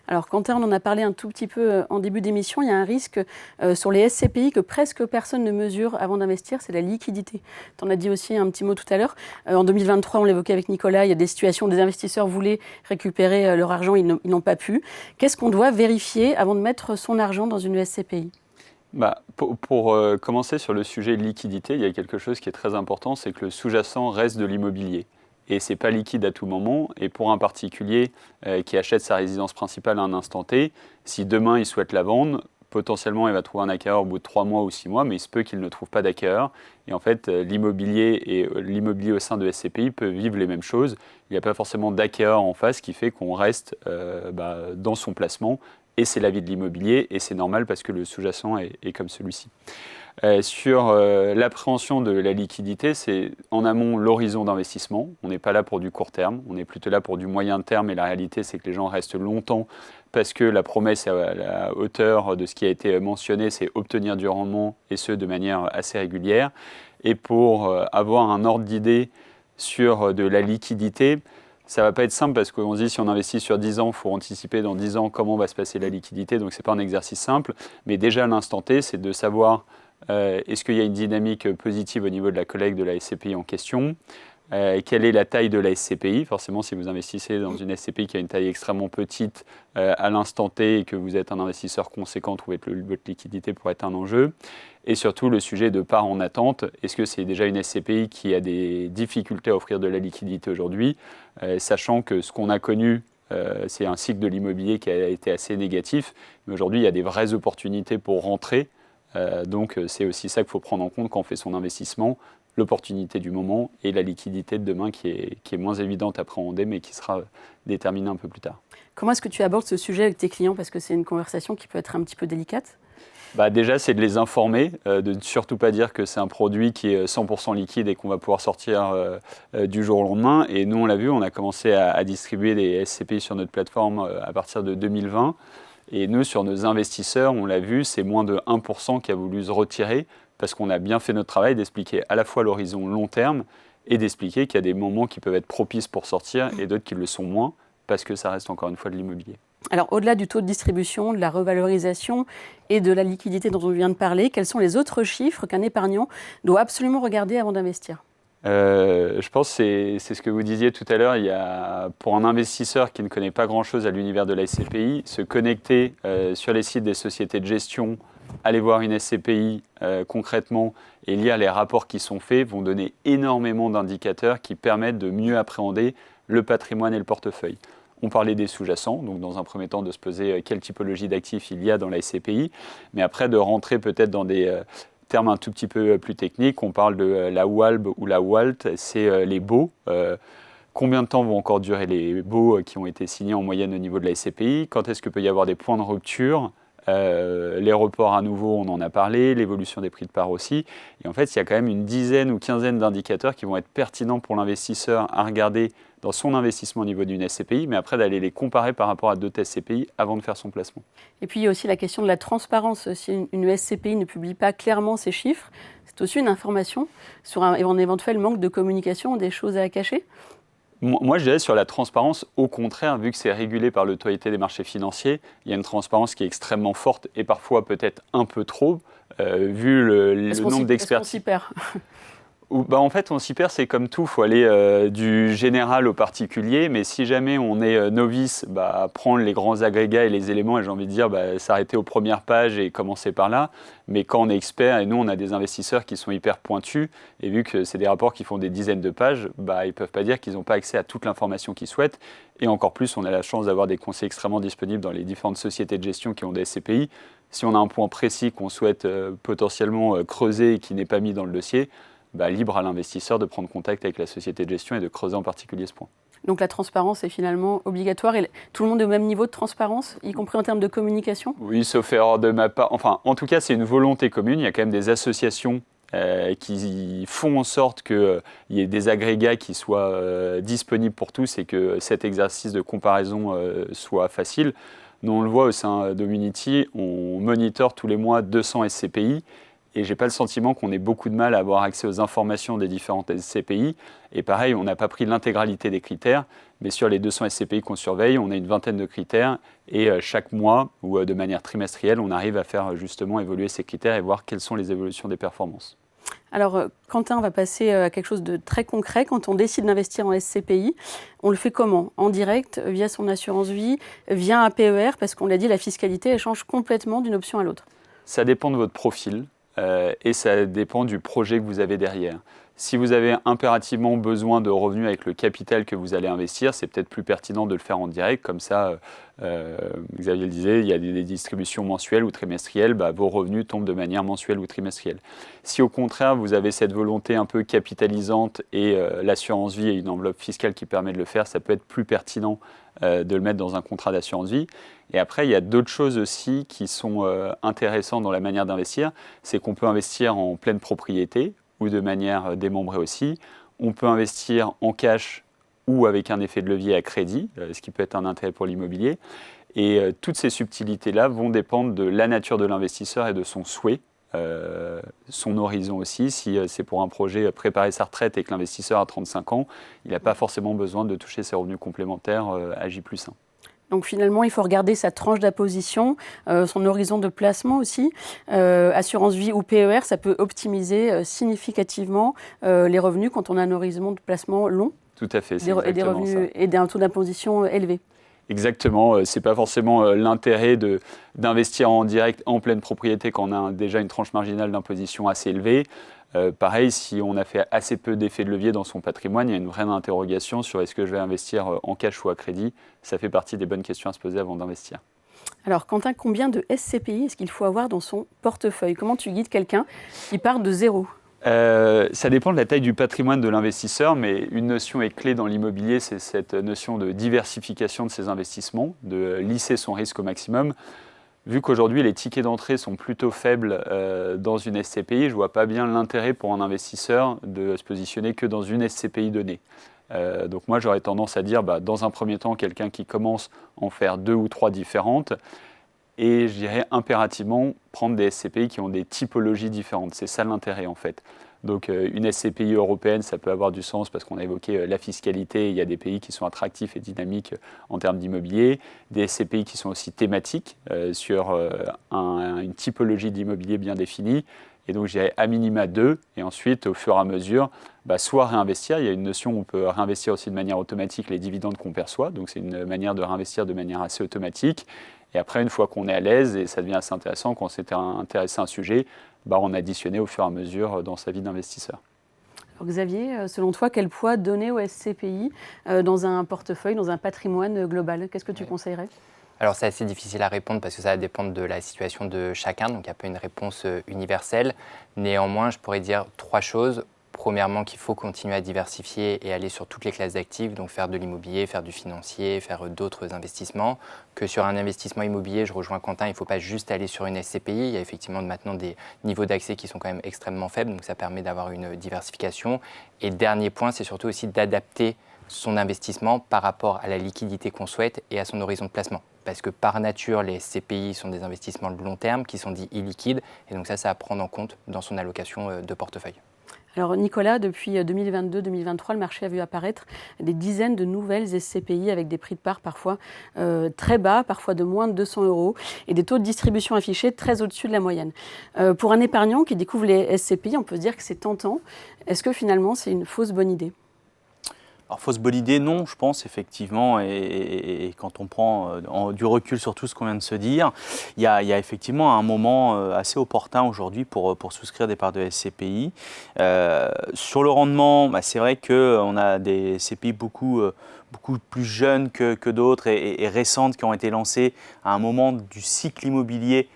Alors, Quentin, on en a parlé un tout petit peu en début d'émission. Il y a un risque sur les SCPI que presque personne ne mesure avant d'investir, c'est la liquidité. Tu en as dit aussi un petit mot tout à l'heure. En 2023, on l'évoquait avec Nicolas, il y a des situations où des investisseurs voulaient récupérer leur argent, ils n'ont pas pu. Qu'est-ce qu'on doit vérifier avant de mettre son argent dans une SCPI ? Pour commencer sur le sujet de liquidité, il y a quelque chose qui est très important, c'est que le sous-jacent reste de l'immobilier. Et ce n'est pas liquide à tout moment. Et pour un particulier qui achète sa résidence principale à un instant T, si demain il souhaite la vendre, potentiellement il va trouver un acquéreur au bout de 3 mois ou 6 mois, mais il se peut qu'il ne trouve pas d'acquéreur. Et en fait, l'immobilier au sein de SCPI peut vivre les mêmes choses. Il n'y a pas forcément d'acquéreur en face qui fait qu'on reste dans son placement. Et c'est l'avis de l'immobilier, et c'est normal parce que le sous-jacent est comme celui-ci. Sur l'appréhension de la liquidité, c'est en amont l'horizon d'investissement. On n'est pas là pour du court terme, on est plutôt là pour du moyen terme, et la réalité c'est que les gens restent longtemps parce que la promesse à la hauteur de ce qui a été mentionné, c'est obtenir du rendement, et ce de manière assez régulière. Et pour avoir un ordre d'idée sur de la liquidité, ça ne va pas être simple parce qu'on se dit si on investit sur 10 ans, il faut anticiper dans 10 ans comment va se passer la liquidité. Donc ce n'est pas un exercice simple. Mais déjà à l'instant T, c'est de savoir est-ce qu'il y a une dynamique positive au niveau de la collecte de la SCPI en question. Quelle est la taille de la SCPI ? Forcément, si vous investissez dans une SCPI qui a une taille extrêmement petite à l'instant T et que vous êtes un investisseur conséquent, votre liquidité pourrait être un enjeu. Et surtout, le sujet de part en attente. Est-ce que c'est déjà une SCPI qui a des difficultés à offrir de la liquidité aujourd'hui, sachant que ce qu'on a connu, c'est un cycle de l'immobilier qui a été assez négatif. Mais aujourd'hui, il y a des vraies opportunités pour rentrer. Donc, c'est aussi ça qu'il faut prendre en compte quand on fait son investissement. L'opportunité du moment et la liquidité de demain qui est moins évidente à appréhender, mais qui sera déterminée un peu plus tard. Comment est-ce que tu abordes ce sujet avec tes clients ? Parce que c'est une conversation qui peut être un petit peu délicate. Déjà, c'est de les informer, de ne surtout pas dire que c'est un produit qui est 100% liquide et qu'on va pouvoir sortir du jour au lendemain. Et nous, on l'a vu, on a commencé à distribuer des SCPI sur notre plateforme à partir de 2020. Et nous, sur nos investisseurs, on l'a vu, c'est moins de 1% qui a voulu se retirer parce qu'on a bien fait notre travail d'expliquer à la fois l'horizon long terme et d'expliquer qu'il y a des moments qui peuvent être propices pour sortir et d'autres qui le sont moins parce que ça reste encore une fois de l'immobilier. Alors, au-delà du taux de distribution, de la revalorisation et de la liquidité dont on vient de parler, quels sont les autres chiffres qu'un épargnant doit absolument regarder avant d'investir ? Je pense que c'est ce que vous disiez tout à l'heure. Pour un investisseur qui ne connaît pas grand-chose à l'univers de la SCPI, se connecter sur les sites des sociétés de gestion, aller voir une SCPI concrètement et lire les rapports qui sont faits vont donner énormément d'indicateurs qui permettent de mieux appréhender le patrimoine et le portefeuille. On parlait des sous-jacents, donc dans un premier temps de se poser quelle typologie d'actifs il y a dans la SCPI, mais après de rentrer peut-être dans des termes un tout petit peu plus techniques. On parle de la WALB ou la WALT, c'est les baux. Combien de temps vont encore durer les baux qui ont été signés en moyenne au niveau de la SCPI ? Quand est-ce qu'il peut y avoir des points de rupture ? Les reports à nouveau, on en a parlé, l'évolution des prix de part aussi. Et en fait, il y a quand même une dizaine ou quinzaine d'indicateurs qui vont être pertinents pour l'investisseur à regarder dans son investissement au niveau d'une SCPI, mais après d'aller les comparer par rapport à d'autres SCPI avant de faire son placement. Et puis il y a aussi la question de la transparence. Si une SCPI ne publie pas clairement ses chiffres, c'est aussi une information sur un éventuel manque de communication, des choses à cacher. Moi, je dirais sur la transparence, au contraire, vu que c'est régulé par l'autorité des marchés financiers, il y a une transparence qui est extrêmement forte et parfois peut-être un peu trop, vu le nombre d'experts. Est-ce qu'on s'y perd ? En fait, on s'y perd, c'est comme tout, il faut aller du général au particulier, mais si jamais on est novice, prendre les grands agrégats et les éléments, et j'ai envie de dire, s'arrêter aux premières pages et commencer par là. Mais quand on est expert, et nous on a des investisseurs qui sont hyper pointus, et vu que c'est des rapports qui font des dizaines de pages, ils ne peuvent pas dire qu'ils n'ont pas accès à toute l'information qu'ils souhaitent. Et encore plus, on a la chance d'avoir des conseils extrêmement disponibles dans les différentes sociétés de gestion qui ont des SCPI. Si on a un point précis qu'on souhaite potentiellement creuser et qui n'est pas mis dans le dossier, libre à l'investisseur de prendre contact avec la société de gestion et de creuser en particulier ce point. Donc la transparence est finalement obligatoire et tout le monde est au même niveau de transparence, y compris en termes de communication? Oui, sauf erreur de ma part. Enfin, en tout cas, c'est une volonté commune. Il y a quand même des associations qui font en sorte qu'il y ait des agrégats qui soient disponibles pour tous et que cet exercice de comparaison soit facile. Nous, on le voit au sein d'Omunity, on monitore tous les mois 200 SCPI. Et je n'ai pas le sentiment qu'on ait beaucoup de mal à avoir accès aux informations des différentes SCPI. Et pareil, on n'a pas pris l'intégralité des critères, mais sur les 200 SCPI qu'on surveille, on a une vingtaine de critères. Et chaque mois, ou de manière trimestrielle, on arrive à faire justement évoluer ces critères et voir quelles sont les évolutions des performances. Alors, Quentin, on va passer à quelque chose de très concret. Quand on décide d'investir en SCPI, on le fait comment? En direct, via son assurance vie, via un PER? Parce qu'on l'a dit, la fiscalité, elle change complètement d'une option à l'autre. Ça dépend de votre profil. Et ça dépend du projet que vous avez derrière. Si vous avez impérativement besoin de revenus avec le capital que vous allez investir, c'est peut-être plus pertinent de le faire en direct. Comme ça, Xavier le disait, il y a des distributions mensuelles ou trimestrielles, vos revenus tombent de manière mensuelle ou trimestrielle. Si au contraire, vous avez cette volonté un peu capitalisante et l'assurance vie et une enveloppe fiscale qui permet de le faire, ça peut être plus pertinent de le mettre dans un contrat d'assurance vie. Et après, il y a d'autres choses aussi qui sont intéressantes dans la manière d'investir. C'est qu'on peut investir en pleine propriété ou de manière démembrée aussi. On peut investir en cash ou avec un effet de levier à crédit, ce qui peut être un intérêt pour l'immobilier. Et toutes ces subtilités-là vont dépendre de la nature de l'investisseur et de son souhait, son horizon aussi. Si c'est pour un projet préparer sa retraite et que l'investisseur a 35 ans, il n'a pas forcément besoin de toucher ses revenus complémentaires à J+1. Donc finalement, il faut regarder sa tranche d'imposition, son horizon de placement aussi. Assurance vie ou PER, ça peut optimiser significativement les revenus quand on a un horizon de placement long. Tout à fait, c'est exactement et des revenus ça. Et d'un taux d'imposition élevé. Exactement, ce n'est pas forcément l'intérêt d'investir en direct en pleine propriété quand on a déjà une tranche marginale d'imposition assez élevée. Pareil, si on a fait assez peu d'effets de levier dans son patrimoine, il y a une vraie interrogation sur est-ce que je vais investir en cash ou à crédit. Ça fait partie des bonnes questions à se poser avant d'investir. Alors Quentin, combien de SCPI est-ce qu'il faut avoir dans son portefeuille? Comment tu guides quelqu'un qui part de zéro? Ça dépend de la taille du patrimoine de l'investisseur, mais une notion est clé dans l'immobilier, c'est cette notion de diversification de ses investissements, de lisser son risque au maximum. Vu qu'aujourd'hui les tickets d'entrée sont plutôt faibles dans une SCPI, je ne vois pas bien l'intérêt pour un investisseur de se positionner que dans une SCPI donnée. Donc moi j'aurais tendance à dire, dans un premier temps, quelqu'un qui commence à en faire 2 ou 3 différentes, et je dirais impérativement prendre des SCPI qui ont des typologies différentes. C'est ça l'intérêt en fait. Donc une SCPI européenne, ça peut avoir du sens parce qu'on a évoqué la fiscalité. Il y a des pays qui sont attractifs et dynamiques en termes d'immobilier. Des SCPI qui sont aussi thématiques sur une typologie d'immobilier bien définie. Et donc, je dirais à minima 2. Et ensuite, au fur et à mesure, soit réinvestir. Il y a une notion où on peut réinvestir aussi de manière automatique les dividendes qu'on perçoit. Donc, c'est une manière de réinvestir de manière assez automatique. Et après, une fois qu'on est à l'aise, et ça devient assez intéressant, quand on s'est intéressé à un sujet, on additionne au fur et à mesure dans sa vie d'investisseur. Alors Xavier, selon toi, quel poids donner aux SCPI dans un portefeuille, dans un patrimoine global? Qu'est-ce que tu conseillerais? Alors c'est assez difficile à répondre parce que ça va dépendre de la situation de chacun, donc il n'y a pas une réponse universelle. Néanmoins, je pourrais dire 3 choses. Premièrement, qu'il faut continuer à diversifier et aller sur toutes les classes d'actifs, donc faire de l'immobilier, faire du financier, faire d'autres investissements. Que sur un investissement immobilier, je rejoins Quentin, il ne faut pas juste aller sur une SCPI. Il y a effectivement maintenant des niveaux d'accès qui sont quand même extrêmement faibles, donc ça permet d'avoir une diversification. Et dernier point, c'est surtout aussi d'adapter son investissement par rapport à la liquidité qu'on souhaite et à son horizon de placement. Parce que par nature, les SCPI sont des investissements de long terme qui sont dits illiquides. Et donc ça à prendre en compte dans son allocation de portefeuille. Alors Nicolas, depuis 2022-2023, le marché a vu apparaître des dizaines de nouvelles SCPI avec des prix de part parfois très bas, parfois de moins de 200 € et des taux de distribution affichés très au-dessus de la moyenne. Pour un épargnant qui découvre les SCPI, on peut se dire que c'est tentant. Est-ce que finalement c'est une fausse bonne idée ? Alors, fausse bonne idée, non, je pense, effectivement, et quand on prend du recul sur tout ce qu'on vient de se dire, il y a effectivement un moment assez opportun aujourd'hui pour souscrire des parts de SCPI. Sur le rendement, c'est vrai qu'on a des SCPI beaucoup plus jeunes que d'autres et récentes qui ont été lancées à un moment du cycle immobilier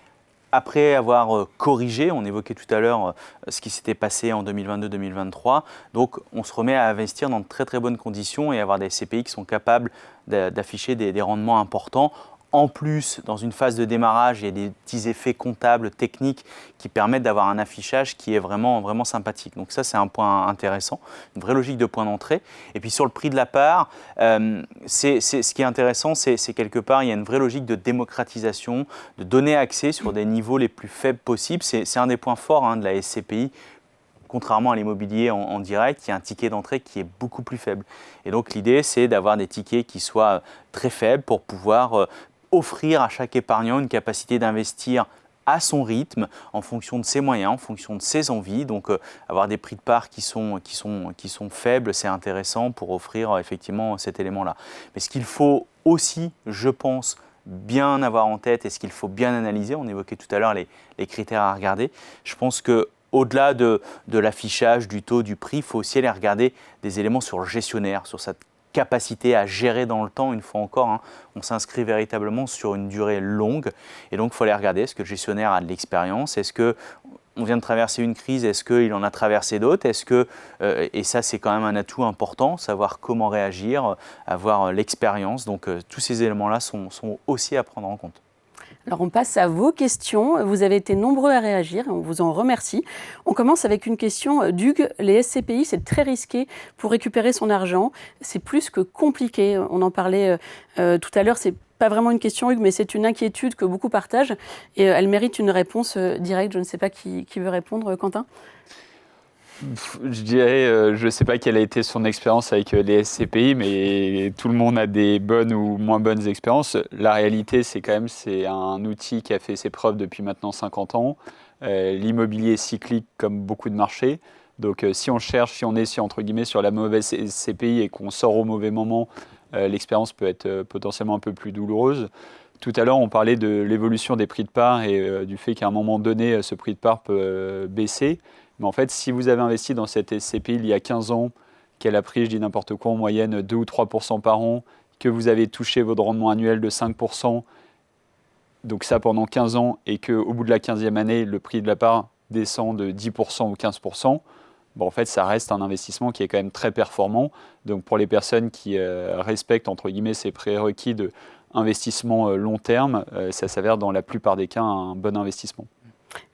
après avoir corrigé. On évoquait tout à l'heure ce qui s'était passé en 2022-2023. Donc, on se remet à investir dans de très très bonnes conditions et avoir des SCPI qui sont capables d'afficher des rendements importants. En plus, dans une phase de démarrage, il y a des petits effets comptables, techniques qui permettent d'avoir un affichage qui est vraiment, vraiment sympathique. Donc ça, c'est un point intéressant, une vraie logique de point d'entrée. Et puis sur le prix de la part, ce qui est intéressant, c'est quelque part, il y a une vraie logique de démocratisation, de donner accès sur des niveaux les plus faibles possibles. C'est un des points forts de la SCPI. Contrairement à l'immobilier en direct, il y a un ticket d'entrée qui est beaucoup plus faible. Et donc l'idée, c'est d'avoir des tickets qui soient très faibles pour pouvoir offrir à chaque épargnant une capacité d'investir à son rythme, en fonction de ses moyens, en fonction de ses envies. Donc avoir des prix de part qui sont faibles, c'est intéressant pour offrir effectivement cet élément-là. Mais ce qu'il faut aussi, je pense, bien avoir en tête et ce qu'il faut bien analyser, on évoquait tout à l'heure les critères à regarder, je pense que au-delà de l'affichage, du taux, du prix, il faut aussi aller regarder des éléments sur le gestionnaire, sur sa capacité à gérer dans le temps. Une fois encore, on s'inscrit véritablement sur une durée longue. Et donc, il faut aller regarder, est-ce que le gestionnaire a de l'expérience ? Est-ce qu'on vient de traverser une crise ? Est-ce qu'il en a traversé d'autres ? Et ça, c'est quand même un atout important, savoir comment réagir, avoir l'expérience. Donc, tous ces éléments-là sont aussi à prendre en compte. Alors on passe à vos questions. Vous avez été nombreux à réagir et on vous en remercie. On commence avec une question d'Hugues. Les SCPI, c'est très risqué pour récupérer son argent. C'est plus que compliqué. On en parlait tout à l'heure. C'est pas vraiment une question, Hugues, mais c'est une inquiétude que beaucoup partagent et elle mérite une réponse directe. Je ne sais pas qui veut répondre. Quentin ? Je dirais, je ne sais pas quelle a été son expérience avec les SCPI, mais tout le monde a des bonnes ou moins bonnes expériences. La réalité, c'est quand même c'est un outil qui a fait ses preuves depuis maintenant 50 ans. L'immobilier est cyclique comme beaucoup de marchés. Donc si on est entre guillemets sur la mauvaise SCPI et qu'on sort au mauvais moment, l'expérience peut être potentiellement un peu plus douloureuse. Tout à l'heure, on parlait de l'évolution des prix de part et du fait qu'à un moment donné, ce prix de part peut baisser. Mais en fait, si vous avez investi dans cette SCPI il y a 15 ans, qu'elle a pris, je dis n'importe quoi, en moyenne 2 ou 3% par an, que vous avez touché votre rendement annuel de 5%, donc ça pendant 15 ans, et qu'au bout de la 15e année, le prix de la part descend de 10% ou 15%, en fait, ça reste un investissement qui est quand même très performant. Donc pour les personnes qui respectent, entre guillemets, ces prérequis d'investissement long terme, ça s'avère dans la plupart des cas un bon investissement.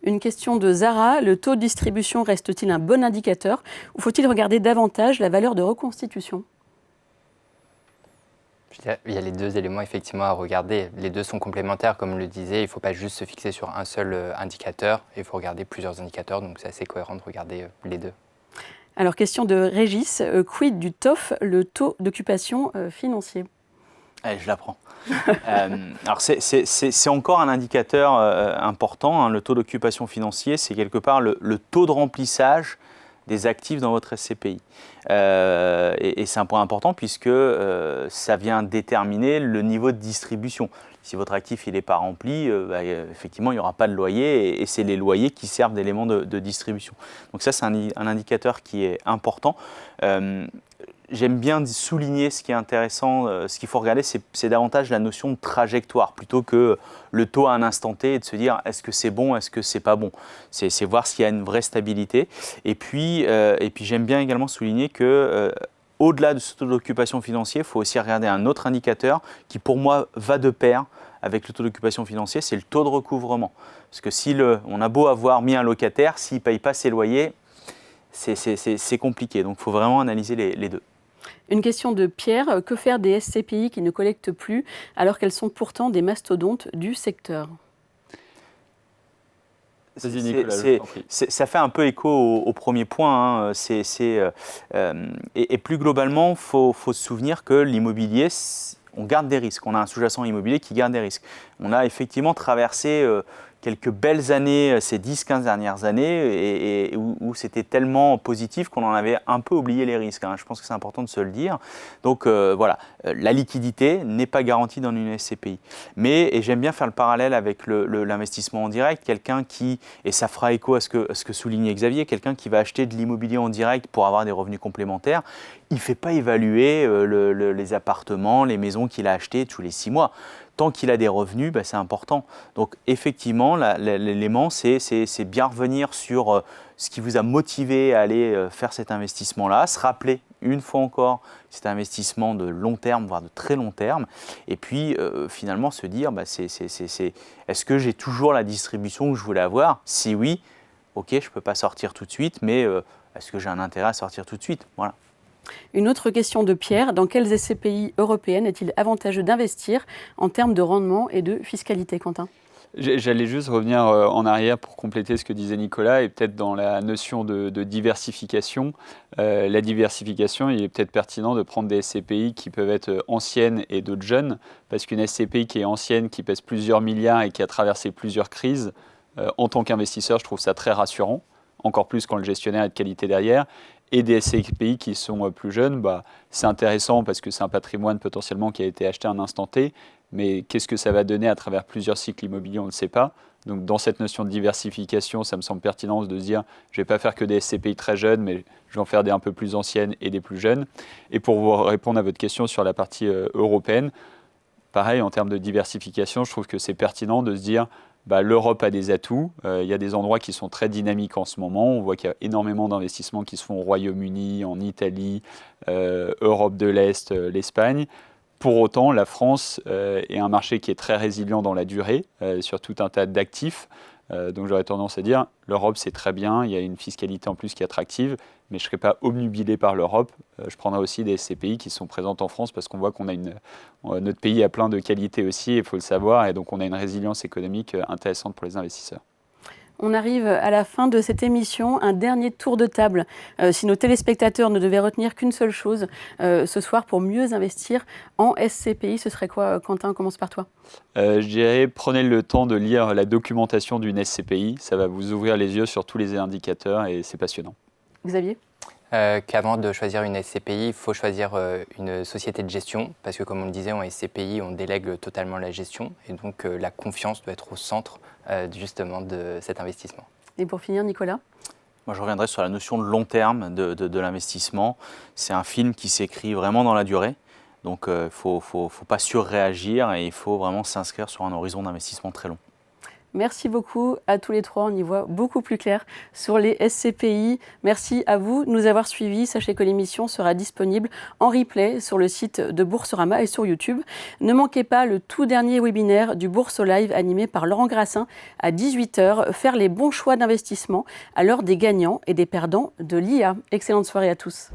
Une question de Zara. Le taux de distribution reste-t-il un bon indicateur ou faut-il regarder davantage la valeur de reconstitution ? Il y a les deux éléments effectivement à regarder. Les deux sont complémentaires, comme on le disait. Il ne faut pas juste se fixer sur un seul indicateur. Il faut regarder plusieurs indicateurs. Donc c'est assez cohérent de regarder les deux. Alors, question de Régis. Quid du TOF, le taux d'occupation financier ? Allez, je la prends. Alors, c'est encore un indicateur important. Le taux d'occupation financier, c'est quelque part le taux de remplissage des actifs dans votre SCPI. Et c'est un point important puisque ça vient déterminer le niveau de distribution. Si votre actif n'est pas rempli, effectivement, il n'y aura pas de loyer et c'est les loyers qui servent d'élément de distribution. Donc ça, c'est un indicateur qui est important. J'aime bien souligner ce qui est intéressant, ce qu'il faut regarder, c'est davantage la notion de trajectoire plutôt que le taux à un instant T et de se dire est-ce que c'est bon, est-ce que c'est pas bon. C'est voir s'il y a une vraie stabilité. Et puis j'aime bien également souligner que au-delà de ce taux d'occupation financier, il faut aussi regarder un autre indicateur qui pour moi va de pair avec le taux d'occupation financier, c'est le taux de recouvrement. Parce que si on a beau avoir mis un locataire, s'il ne paye pas ses loyers, c'est compliqué. Donc il faut vraiment analyser les deux. Une question de Pierre. Que faire des SCPI qui ne collectent plus alors qu'elles sont pourtant des mastodontes du secteur ? Vas-y, Nicolas, je t'en prie. Ça fait un peu écho au premier point. Hein. Et plus globalement, il faut se souvenir que l'immobilier, on garde des risques. On a un sous-jacent immobilier qui garde des risques. On a effectivement traversé quelques belles années ces 10-15 dernières années et où c'était tellement positif qu'on en avait un peu oublié les risques. Hein. Je pense que c'est important de se le dire. Donc voilà, la liquidité n'est pas garantie dans une SCPI. Et j'aime bien faire le parallèle avec l'investissement en direct. Quelqu'un qui, et ça fera écho à ce que soulignait Xavier, quelqu'un qui va acheter de l'immobilier en direct pour avoir des revenus complémentaires, il ne fait pas évaluer les appartements, les maisons qu'il a achetées tous les 6 mois. Tant qu'il a des revenus, c'est important. Donc effectivement, l'élément, c'est bien revenir sur ce qui vous a motivé à aller faire cet investissement-là, se rappeler une fois encore que c'est un investissement de long terme, voire de très long terme, et puis finalement se dire, est-ce que j'ai toujours la distribution que je voulais avoir? Si oui, ok, je ne peux pas sortir tout de suite, mais est-ce que j'ai un intérêt à sortir tout de suite? Voilà. Une autre question de Pierre, dans quelles SCPI européennes est-il avantageux d'investir en termes de rendement et de fiscalité, Quentin? J'allais juste revenir en arrière pour compléter ce que disait Nicolas et peut-être dans la notion de diversification. La diversification, il est peut-être pertinent de prendre des SCPI qui peuvent être anciennes et d'autres jeunes, parce qu'une SCPI qui est ancienne, qui pèse plusieurs milliards et qui a traversé plusieurs crises, en tant qu'investisseur, je trouve ça très rassurant, encore plus quand le gestionnaire est de qualité derrière. Et des SCPI qui sont plus jeunes, c'est intéressant parce que c'est un patrimoine potentiellement qui a été acheté à un instant T, mais qu'est-ce que ça va donner à travers plusieurs cycles immobiliers, on ne sait pas. Donc dans cette notion de diversification, ça me semble pertinent de se dire, je ne vais pas faire que des SCPI très jeunes, mais je vais en faire des un peu plus anciennes et des plus jeunes. Et pour vous répondre à votre question sur la partie européenne, pareil, en termes de diversification, je trouve que c'est pertinent de se dire, l'Europe a des atouts. Il y a des endroits qui sont très dynamiques en ce moment. On voit qu'il y a énormément d'investissements qui se font au Royaume-Uni, en Italie, Europe de l'Est, l'Espagne. Pour autant, la France est un marché qui est très résilient dans la durée, sur tout un tas d'actifs. Donc j'aurais tendance à dire, l'Europe c'est très bien, il y a une fiscalité en plus qui est attractive, mais je ne serais pas obnubilé par l'Europe. Je prendrai aussi des SCPI qui sont présentes en France parce qu'on voit qu'on a notre pays a plein de qualités aussi, il faut le savoir, et donc on a une résilience économique intéressante pour les investisseurs. On arrive à la fin de cette émission, un dernier tour de table. Si nos téléspectateurs ne devaient retenir qu'une seule chose ce soir pour mieux investir en SCPI, ce serait quoi, Quentin? On commence par toi. Je dirais, prenez le temps de lire la documentation d'une SCPI, ça va vous ouvrir les yeux sur tous les indicateurs et c'est passionnant. Xavier? Qu'avant de choisir une SCPI, il faut choisir une société de gestion, parce que comme on le disait, en SCPI, on délègue totalement la gestion, et donc la confiance doit être au centre justement de cet investissement. Et pour finir, Nicolas? Moi, je reviendrai sur la notion de long terme de l'investissement. C'est un film qui s'écrit vraiment dans la durée, donc il ne faut pas surréagir et il faut vraiment s'inscrire sur un horizon d'investissement très long. Merci beaucoup à tous les trois, on y voit beaucoup plus clair sur les SCPI. Merci à vous de nous avoir suivis. Sachez que l'émission sera disponible en replay sur le site de Boursorama et sur YouTube. Ne manquez pas le tout dernier webinaire du Bourso Live animé par Laurent Grassin à 18h. Faire les bons choix d'investissement à l'heure des gagnants et des perdants de l'IA. Excellente soirée à tous.